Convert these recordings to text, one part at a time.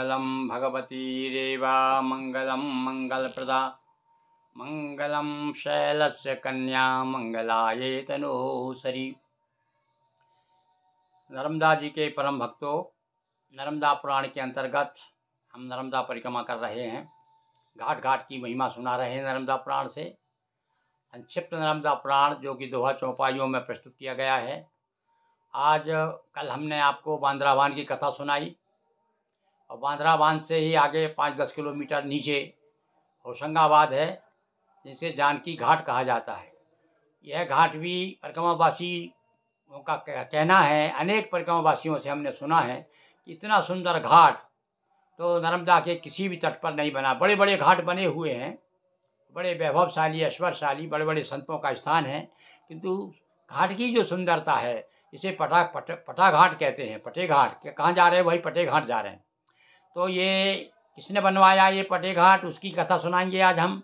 मंगलम भगवती रेवा मंगलम मंगलप्रदा मंगलम शैलस्य कन्या मंगलाये तनोसरी। नर्मदा जी के परम भक्तों, नर्मदा पुराण के अंतर्गत हम नर्मदा परिक्रमा कर रहे हैं। घाट घाट की महिमा सुना रहे हैं नर्मदा पुराण से। संक्षिप्त नर्मदा पुराण जो कि दोहा चौपाइयों में प्रस्तुत किया गया है। आज कल हमने आपको बांद्रा बांध की कथा सुनाई और बांद्रा बांध से ही आगे 5-10 किलोमीटर नीचे होशंगाबाद है, जिसे जानकी घाट कहा जाता है। यह घाट भी परिक्रमावासियों का कहना है, अनेक परिक्रमावासियों से हमने सुना है कि इतना सुंदर घाट तो नर्मदा के किसी भी तट पर नहीं बना। बड़े बड़े घाट बने हुए हैं, बड़े वैभवशाली ऐश्वर्यशाली बड़े बड़े संतों का स्थान है, किंतु घाट की जो सुंदरता है इसे पटा घाट कहते हैं। पटे घाट कहाँ जा रहे हैं? वही पटे घाट जा रहे हैं। तो ये किसने बनवाया ये पटे घाट, उसकी कथा सुनाएंगे आज हम।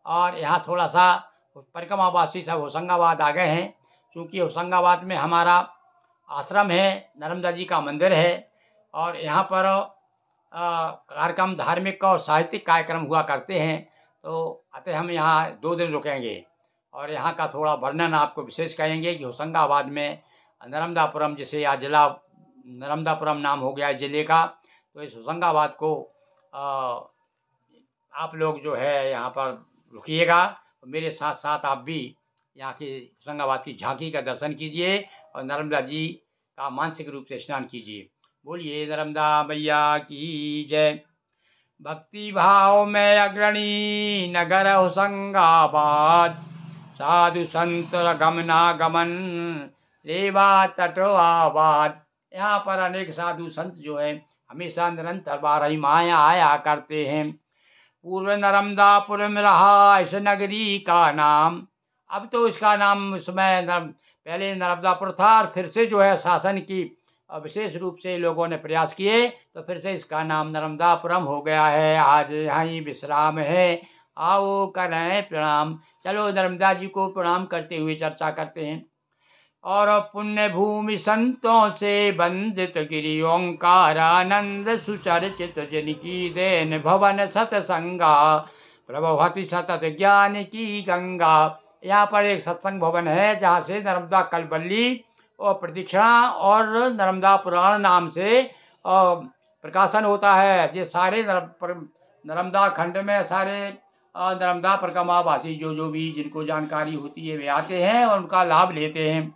और यहाँ थोड़ा सा परिक्रमावासी सब होशंगाबाद आ गए हैं, क्योंकि होशंगाबाद में हमारा आश्रम है, नर्मदा जी का मंदिर है और यहाँ पर कार्यक्रम धार्मिक और साहित्यिक कार्यक्रम हुआ करते हैं। तो अतः हम यहाँ 2 दिन रुकेंगे और यहाँ का थोड़ा वर्णन आपको विशेष करेंगे कि होशंगाबाद में नर्मदापुरम, जिसे आज जिला नर्मदापुरम नाम हो गया है जिले का, तो इस होशंगाबाद को आप लोग जो है यहाँ पर रुकिएगा। मेरे साथ साथ आप भी यहाँ की होशंगाबाद की झांकी का दर्शन कीजिए और नर्मदा जी का मानसिक रूप से स्नान कीजिए। बोलिए नर्मदा मैया की जय। भक्ति भाव में अग्रणी नगर होशंगाबाद, साधु संत गमनागमन रेवा तटवाबाद। यहाँ पर अनेक साधु संत जो है हमेशा निरंतर 12 माया आया करते हैं। पूर्व नर्मदापुर में रहा इस नगरी का नाम। अब तो इसका नाम इसमें पहले नर्मदापुर था और फिर से जो है शासन की विशेष रूप से लोगों ने प्रयास किए तो फिर से इसका नाम नर्मदापुरम हो गया है। आज यहीं विश्राम है, आओ करें प्रणाम। चलो नर्मदा जी को प्रणाम करते हुए चर्चा करते हैं। और पुण्य भूमि संतों से वंदित गिरि ओंकार आनंद सुचर्चित, जिनकी देन भवन सतसंगा प्रभवति सतत ज्ञान की गंगा। यहाँ पर एक सत्संग भवन है जहाँ से नर्मदा कलबल्ली और प्रदीक्षिणा और नर्मदा पुराण नाम से प्रकाशन होता है। ये सारे नर्मदा खंड में सारे नर्मदा परिक्रमावासी जो भी जिनको जानकारी होती है वे आते हैं और उनका लाभ लेते हैं।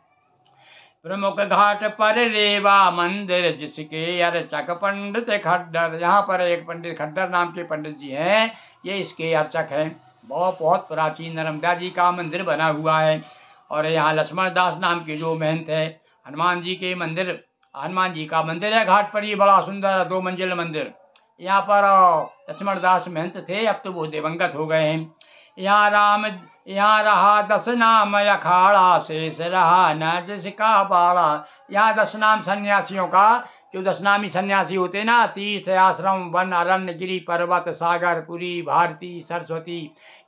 प्रमुख घाट पर रेवा मंदिर, जिसके अर्चक पंडित खड्डर। यहाँ पर एक पंडित खड्डर नाम के पंडित जी हैं, ये इसके अर्चक हैं। बहुत प्राचीन नर्मदा जी का मंदिर बना हुआ है। और यहाँ लक्ष्मण दास नाम के जो महंत है, हनुमान जी के मंदिर, हनुमान जी का मंदिर है घाट पर। ये बड़ा सुंदर 2 मंजिल मंदिर। यहाँ पर लक्ष्मण दास महंत थे, अब तो वो दिवंगत हो गए हैं। यहाँ रहा 10 नाम अखाड़ा, शेष रहा न जिसका बाड़ा। यहाँ 10 नाम सन्यासियों का, जो 10 नामी सन्यासी होते ना, तीर्थ आश्रम वन अरण्य गिरि पर्वत सागर पुरी भारती सरस्वती,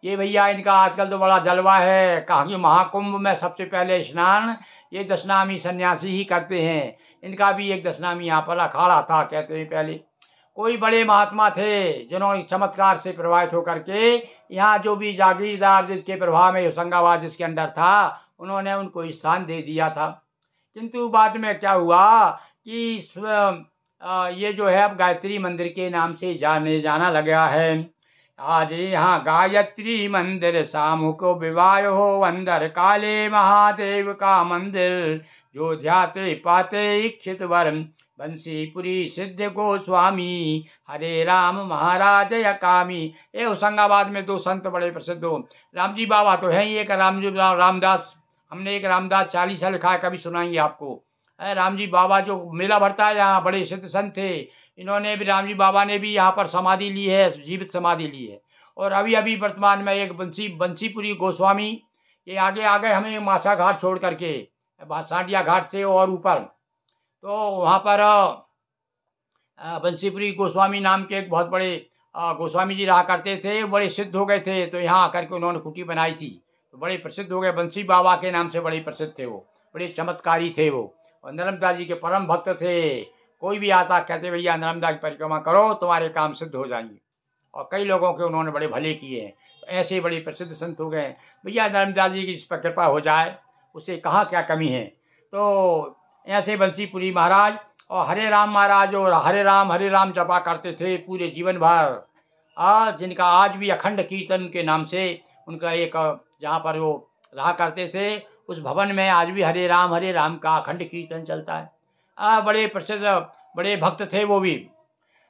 ये भैया इनका आजकल तो बड़ा जलवा है। कहा कि महाकुंभ में सबसे पहले स्नान ये 10 नामी सन्यासी ही करते हैं। इनका भी एक 10 नामी यहाँ पर अखाड़ा था, कहते हैं पहले। कोई बड़े महात्मा थे जिन्होंने चमत्कार से प्रभावित होकर के यहाँ जो भी जागीरदार जिसके प्रभाव में होशंगाबाद जिसके अंदर था, उन्होंने उनको स्थान दे दिया था। किंतु बाद में क्या हुआ कि ये जो है अब गायत्री मंदिर के नाम से जाना लगा है। आज यहाँ गायत्री मंदिर, शाम को विवाह हो अंदर, काले महादेव का मंदिर, जो ध्याते पाते इच्छित वर, बंसीपुरी सिद्ध गोस्वामी, हरे राम महाराज यकामी। ये होशंगाबाद में 2 संत बड़े प्रसिद्ध हो। रामजी बाबा तो है ही, एक रामदास, हमने एक रामदास 40 लिखा है, कभी सुनाएंगे आपको। रामजी बाबा जो मेला भरता है यहाँ, बड़े सिद्ध संत थे। इन्होंने भी, रामजी बाबा ने भी यहाँ पर समाधि ली है, जीवित समाधि ली है। और अभी वर्तमान में एक बंसीपुरी गोस्वामी, ये आगे हमें माछा घाट छोड़ करके सांडिया घाट से और ऊपर, तो वहाँ पर बंसीपुरी गोस्वामी नाम के एक बहुत बड़े गोस्वामी जी रहा करते थे, बड़े सिद्ध हो गए थे। तो यहाँ आकर के उन्होंने कुटी बनाई थी, तो बड़े प्रसिद्ध हो गए। बंसी बाबा के नाम से बड़े प्रसिद्ध थे वो, बड़े चमत्कारी थे वो, और नर्मदा जी के परम भक्त थे। कोई भी आता कहते भैया नर्मदा की परिक्रमा करो, तुम्हारे काम सिद्ध हो जाएंगे। और कई लोगों के उन्होंने बड़े भले किए हैं। तो ऐसे बड़े प्रसिद्ध संत हो गए हैं। भैया नर्मदा जी की जिस पर कृपा हो जाए उसे कहाँ क्या कमी है। तो ऐसे बंसीपुरी महाराज और हरे राम महाराज और हरे राम जपा करते थे पूरे जीवन भर। जिनका आज भी अखंड कीर्तन के नाम से उनका एक जहाँ पर वो रहा करते थे उस भवन में आज भी हरे राम का अखंड कीर्तन चलता है। बड़े प्रसिद्ध बड़े भक्त थे वो भी।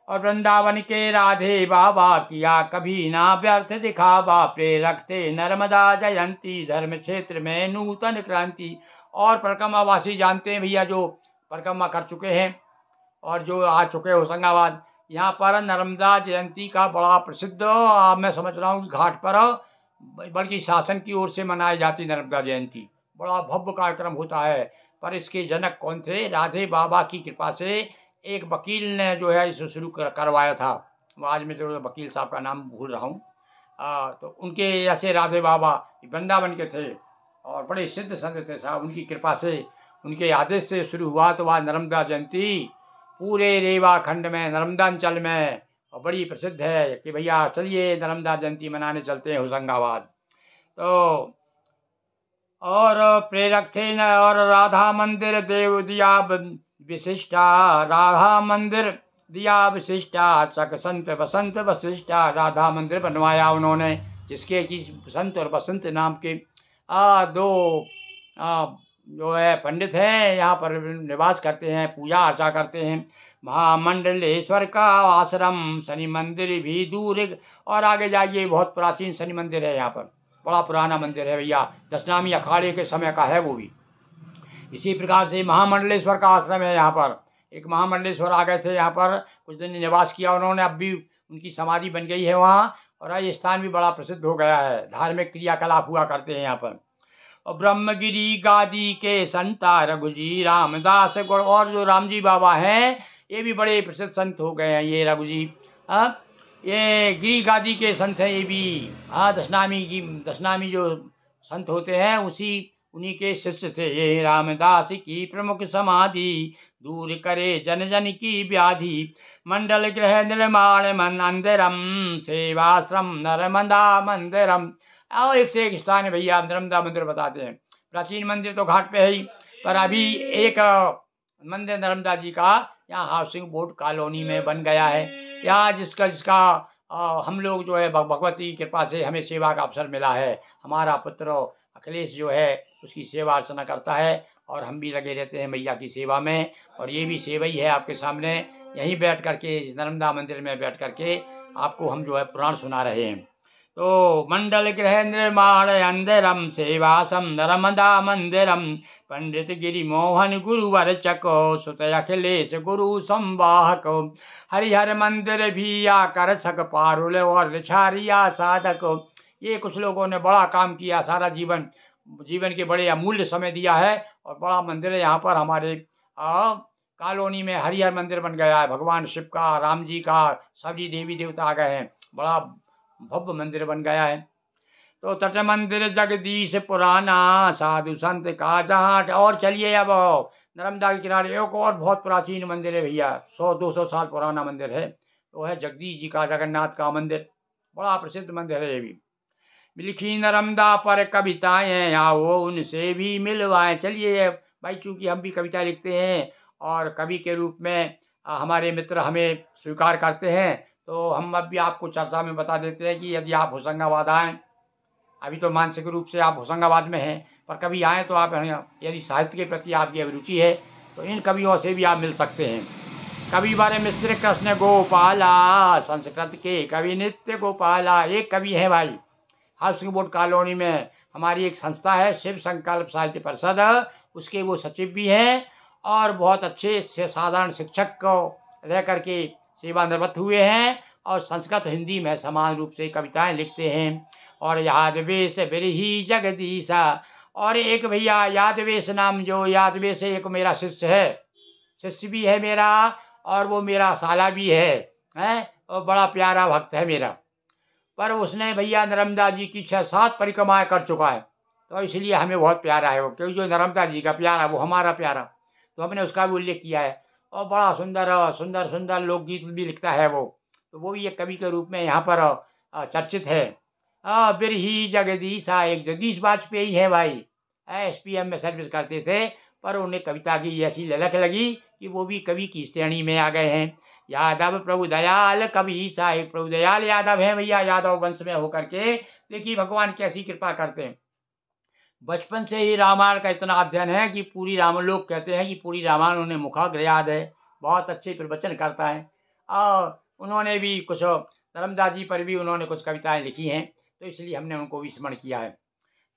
और वृंदावन के राधे बाबा किया कभी ना व्यर्थ दिखावा, प्रेरक थे नर्मदा जयंती धर्म क्षेत्र में नूतन क्रांति। और परिक्रमावासी जानते हैं भैया जो परिक्रमा कर चुके हैं और जो आ चुके होशंगाबाद, यहाँ पर नर्मदा जयंती का बड़ा प्रसिद्ध मैं समझ रहा हूँ कि घाट पर बल्कि शासन की ओर से मनाई जाती नर्मदा जयंती। बड़ा भव्य कार्यक्रम होता है। पर इसके जनक कौन थे? राधे बाबा की कृपा से एक वकील ने जो है इसे शुरू करवाया था। आज मैं तो वकील साहब का नाम भूल रहा हूँ। तो उनके ऐसे राधे बाबा वृंदावन के थे और बड़े सिद्ध संत थे साहब। उनकी कृपा से उनके आदेश से शुरू हुआ तो वह नर्मदा जयंती पूरे रेवा खंड में नर्मदांचल में और बड़ी प्रसिद्ध है कि भैया चलिए नर्मदा जयंती मनाने चलते हैं होशंगाबाद। तो और प्रेरक थे न और राधा मंदिर देव दिया विशिष्टा, राधा मंदिर दिया विशिष्टा, चक संत बसंत वशिष्ठा। राधा मंदिर बनवाया उन्होंने जिसके कि संत और बसंत नाम के दो जो है पंडित हैं यहाँ पर निवास करते हैं, पूजा अर्चा करते हैं। महामंडलेश्वर का आश्रम, शनि मंदिर भी दूर। और आगे जाइए बहुत प्राचीन शनि मंदिर है यहाँ पर, बड़ा पुराना मंदिर है भैया, दशनामी अखाड़े के समय का है वो भी। इसी प्रकार से महामंडलेश्वर का आश्रम है यहाँ पर। एक महामंडलेश्वर आ गए थे यहाँ पर, कुछ दिन निवास किया उन्होंने, अब भी उनकी समाधि बन गई है वहाँ। और ये स्थान भी बड़ा प्रसिद्ध हो गया है, धार्मिक क्रियाकलाप हुआ करते हैं यहाँ पर। और ब्रह्मगिरी गादी के संता रघुजी रामदास गुण, और जो रामजी बाबा हैं ये भी बड़े प्रसिद्ध संत हो गए हैं ये रघुजी। ये गिरी गादी के संत हैं ये भी। दशनामी जो संत होते हैं उन्हीं के शिष्य थे ये। रामदास की प्रमुख समाधि, दूर करे जन जन की व्याधि। मंडल गृह निर्माण मंदिरम, सेवाश्रम नर्मदा मंदिरम। और एक से एक स्थान है भैया, नर्मदा मंदिर बताते हैं। प्राचीन मंदिर तो घाट पे है ही, पर अभी एक मंदिर नर्मदा जी का यहाँ हाउसिंग बोर्ड कॉलोनी में बन गया है। यहाँ जिसका हम लोग जो है भगवती कृपा से हमें सेवा का अवसर मिला है। हमारा पुत्र अखिलेश जो है उसकी सेवा अर्चना करता है और हम भी लगे रहते हैं मैया की सेवा में। और ये भी सेवा ही है आपके सामने, यहीं बैठ करके नर्मदा मंदिर में बैठ करके आपको हम जो है पुराण सुना रहे हैं। तो मंडल गृह निर्माण अंदरम, सेवासम नर्मदा मंदिरम। पंडित गिरि मोहन गुरुवर चको, सुत अखिलेश गुरु संवाहक। हरिहर मंदिर भी आकर सक पारुल और रिछारिया साधक। ये कुछ लोगों ने बड़ा काम किया, सारा जीवन के बड़े अमूल्य समय दिया है। और बड़ा मंदिर है यहाँ पर हमारे कॉलोनी में, हरिहर मंदिर बन गया है। भगवान शिव का, राम जी का, सभी देवी देवता आ गए हैं, बड़ा भव्य मंदिर बन गया है। तो तट मंदिर जगदीश पुराना, साधु संत का जहाँ। और चलिए अब नर्मदा के किनारे एक और बहुत प्राचीन मंदिर है भैया, 100-200 साल पुराना मंदिर है। तो है जगदीश जी का, जगन्नाथ का मंदिर, बड़ा प्रसिद्ध मंदिर है ये भी। लिखी नर्मदा पर कविताएं, आओ उनसे भी मिलवाएं। चलिए भाई, चूँकि हम भी कविता लिखते हैं और कवि के रूप में हमारे मित्र हमें स्वीकार करते हैं, तो हम अब भी आपको चर्चा में बता देते हैं कि यदि आप होशंगाबाद आएँ, अभी तो मानसिक रूप से आप होशंगाबाद में हैं, पर कभी आएँ तो आप यदि साहित्य के प्रति आपकी अभिरुचि है तो इन कवियों से भी आप मिल सकते हैं। कवि बारे मिश्र कृष्ण गोपाला, संस्कृत के कवि नित्य गोपाला। एक कवि है भाई, हाउसिंग बोर्ड कॉलोनी में हमारी एक संस्था है शिव संकल्प साहित्य परिषद, उसके वो सचिव भी हैं और बहुत अच्छे से साधारण शिक्षक को रह करके सेवानिवृत्त हुए हैं और संस्कृत हिंदी में समान रूप से कविताएं लिखते हैं। और यादवेश बिरही जगदीशा। और एक भैया यादवेश नाम, जो यादवेश एक मेरा शिष्य भी है मेरा, और वो मेरा साला भी है और बड़ा प्यारा भक्त है मेरा। पर उसने भैया नर्मदा जी की 6-7 परिक्रमाएं कर चुका है, तो इसलिए हमें बहुत प्यारा है वो, क्योंकि जो नर्मदा जी का प्यारा वो हमारा प्यारा, तो हमने उसका भी उल्लेख किया है। और बड़ा सुंदर सुंदर सुंदर लोकगीत भी लिखता है वो। तो वो भी एक कवि के रूप में यहाँ पर चर्चित है। बिरही जगदीशा एक जगदीश वाजपेयी है भाई, SPM में सर्विस करते थे, पर उन्हें कविता की ऐसी ललक लगी कि वो भी कवि की श्रेणी में आ गए हैं। यादव प्रभु दयाल कवि साहिब प्रभु दयाल यादव हैं भैया, यादव वंश में होकर के। देखिए भगवान कैसी कृपा करते हैं। बचपन से ही रामायण का इतना अध्ययन है कि पूरी लोग कहते हैं कि पूरी रामायण उन्हें मुखाग्र याद है, बहुत अच्छे प्रवचन करता है। और उन्होंने भी कुछ नर्मदा जी पर भी उन्होंने कुछ कविताएं लिखी हैं, तो इसलिए हमने उनको भी स्मरण किया है।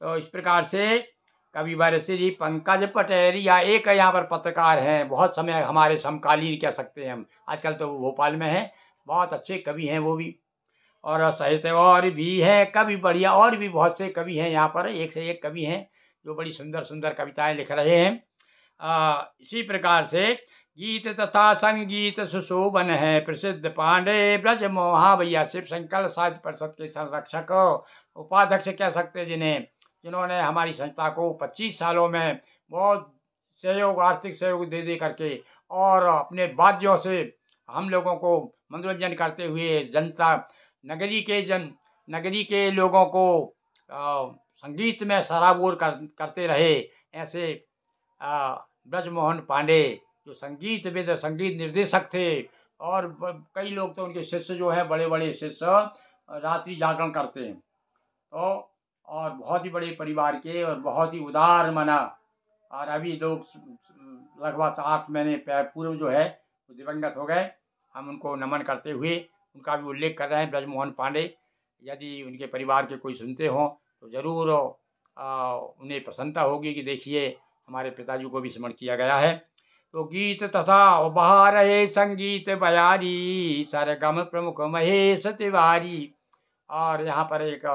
तो इस प्रकार से कवि श्री पंकज पटेरिया एक यहाँ पर पत्रकार हैं, बहुत समय हमारे समकालीन कह सकते हैं हम, आजकल तो वो भोपाल में हैं, बहुत अच्छे कवि हैं वो भी। और साहित्य और भी है कवि बढ़िया, और भी बहुत से कवि हैं यहाँ पर, एक से एक कवि हैं जो बड़ी सुंदर सुंदर कविताएं लिख रहे हैं। इसी प्रकार से गीत तथा संगीत सुशोभन है प्रसिद्ध पांडे ब्रज मोहा भैया शिव संकल्प साहित्य परिषद के संरक्षक उपाध्यक्ष कह सकते हैं जिन्होंने हमारी संस्था को 25 सालों में बहुत सहयोग, आर्थिक सहयोग दे दे करके और अपने वाद्यों से हम लोगों को मनोरंजन करते हुए जनता नगरी के लोगों को संगीत में सराबोर करते रहे। ऐसे ब्रजमोहन पांडे जो संगीत निर्देशक थे, और कई लोग तो उनके शिष्य जो है, बड़े बड़े शिष्य रात्रि जागरण करते हैं। तो और बहुत ही बड़े परिवार के और बहुत ही उदार मना, और अभी लोग लगभग 8 महीने पूर्व जो है वो दिवंगत हो गए। हम उनको नमन करते हुए उनका भी उल्लेख कर रहे हैं, ब्रजमोहन पांडे। यदि उनके परिवार के कोई सुनते हों तो ज़रूर उन्हें प्रसन्नता होगी कि देखिए हमारे पिताजी को भी स्मरण किया गया है। तो गीत तथा उपहार है संगीत बयारी सरगम प्रमुख महेश तिवारी। और यहाँ पर एक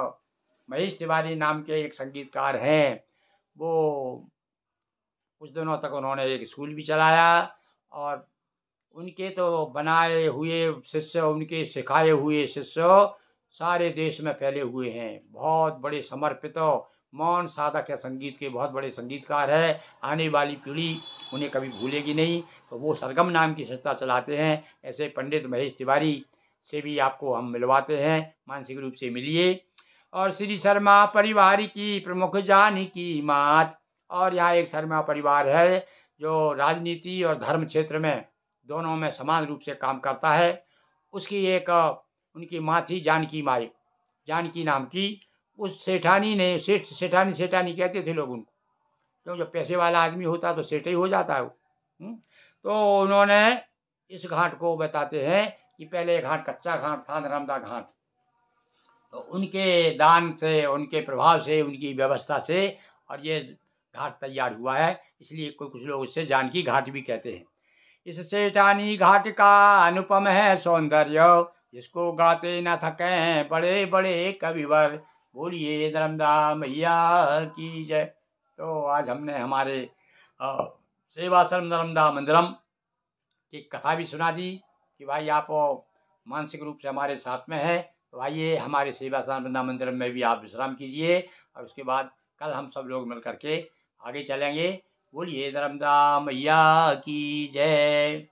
महेश तिवारी नाम के एक संगीतकार हैं, वो कुछ दिनों तक उन्होंने एक स्कूल भी चलाया, और उनके तो बनाए हुए शिष्य, उनके सिखाए हुए शिष्य सारे देश में फैले हुए हैं। बहुत बड़े समर्पित मौन साधक है, संगीत के बहुत बड़े संगीतकार है। आने वाली पीढ़ी उन्हें कभी भूलेगी नहीं। तो वो सरगम नाम की संस्था चलाते हैं। ऐसे पंडित महेश तिवारी से भी आपको हम मिलवाते हैं, मानसिक रूप से मिलिए। और श्री शर्मा परिवार की प्रमुख जानकी मात। और यहाँ एक शर्मा परिवार है जो राजनीति और धर्म क्षेत्र में दोनों में समान रूप से काम करता है। उसकी एक उनकी माँ थी जानकी माई, जानकी नाम की। उस सेठानी ने सेठानी कहते थे लोग उनको, क्यों जो पैसे वाला आदमी होता तो सेठ ही हो जाता है वो। तो उन्होंने इस घाट को बताते हैं कि पहले एक घाट कच्चा घाट था, नर्मदा घाट। तो उनके दान से, उनके प्रभाव से, उनकी व्यवस्था से और ये घाट तैयार हुआ है, इसलिए कुछ लोग उससे जानकी घाट भी कहते हैं। इस सेठानी घाट का अनुपम है सौंदर्य, जिसको गाते न थके बड़े बड़े कविवर। बोलिए नर्मदा मैया की जय। तो आज हमने हमारे सेवाश्रम नर्मदा मंदिरम की कथा भी सुना दी कि भाई आप मानसिक रूप से हमारे साथ में हैं, तो आइए हमारे सेवाश्रम नर्मदा मंदिरम में भी आप विश्राम कीजिए, और उसके बाद कल हम सब लोग मिल करके आगे चलेंगे। बोलिए नर्मदा मैया की जय।